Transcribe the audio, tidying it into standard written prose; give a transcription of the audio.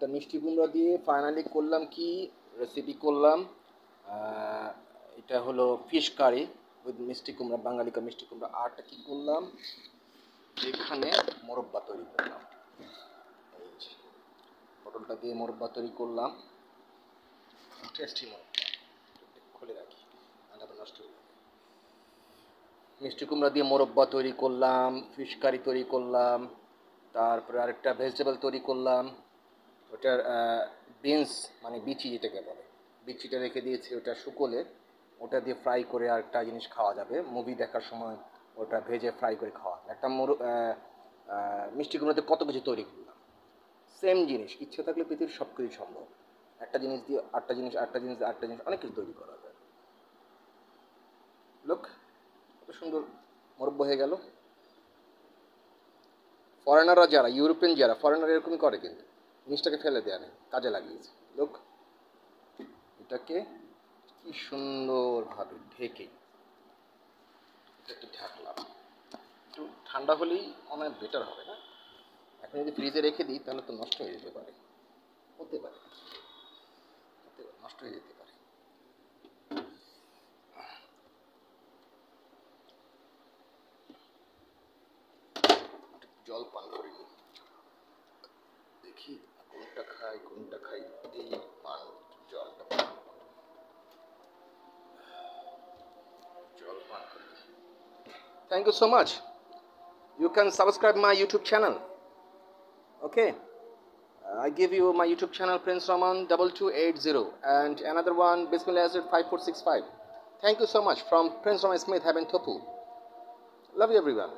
তা মিষ্টি কুমড়া দিয়ে ফাইনালি করলাম কি রেসিপি করলাম, এটা হলো ফিশ কারি উইথ মিষ্টি কুমড়া, বাঙালিকা মিষ্টি কুমড়া। আরটা কি করলাম, এখানে মোরব্বা তৈরি করলাম। এই যে পটলটা দিয়ে মোরব্বা তৈরি করলাম, টেস্টি মোরব্বা। খুলে রাখি, আলাদা নষ্ট হয়ে যাবে। মিষ্টি কুমড়া দিয়ে মোরব্বা তৈরি করলাম, ফিশ কারি তৈরি করলাম, তারপরে আরেকটা ভেজিটেবল তৈরি করলাম, ওটার বিনস মানে বিচি যেটাকে বলে, বিচিটা রেখে দিয়েছি, ওটা শুকোলে ওটা দিয়ে ফ্রাই করে আরেকটা জিনিস খাওয়া যাবে, মুভি দেখার সময় ওটা ভেজে ফ্রাই করে খাওয়া। একটা মিষ্টি কুমড়াতে কত কিছু তৈরি করলাম, সেম জিনিস ইচ্ছে থাকলে পৃথিবীর সব কিছুই সম্ভব। একটা জিনিস দিয়ে আটটা জিনিস, আটটা জিনিস দিয়ে আটটা জিনিস, অনেক কিছু তৈরি করা যায়। লোক কত সুন্দর মোরব্বা হয়ে গেল। ফরেনাররা যারা, ইউরোপিয়ান যারা ফরেনার এরকমই করে, কিন্তু জিনিসটাকে ফেলে দেয়া নেই, কাজে লাগিয়েছে। লোক এটাকে কি সুন্দরভাবে ঢেকে, এটাকে ঢাকলাম। একটু ঠান্ডা হলেই অনেক বেটার হবে না? এখন যদি ফ্রিজে রেখে দিই তাহলে তো নষ্ট হয়ে যেতে পারে, হতে পারে নষ্ট হয়ে যেতে পারে। জল পান করে নিই, দেখি কোনটা খাই কোনটা খাই। এই পান, জলটা পান, জল পান করে। Thank you so much. You can subscribe my YouTube channel. Okay. I give you my YouTube channel Prince Raman 2280 and another one Bismillah Azir 5465. Thank you so much from Prince Raman Smith, Heaven Topu. Love you everyone.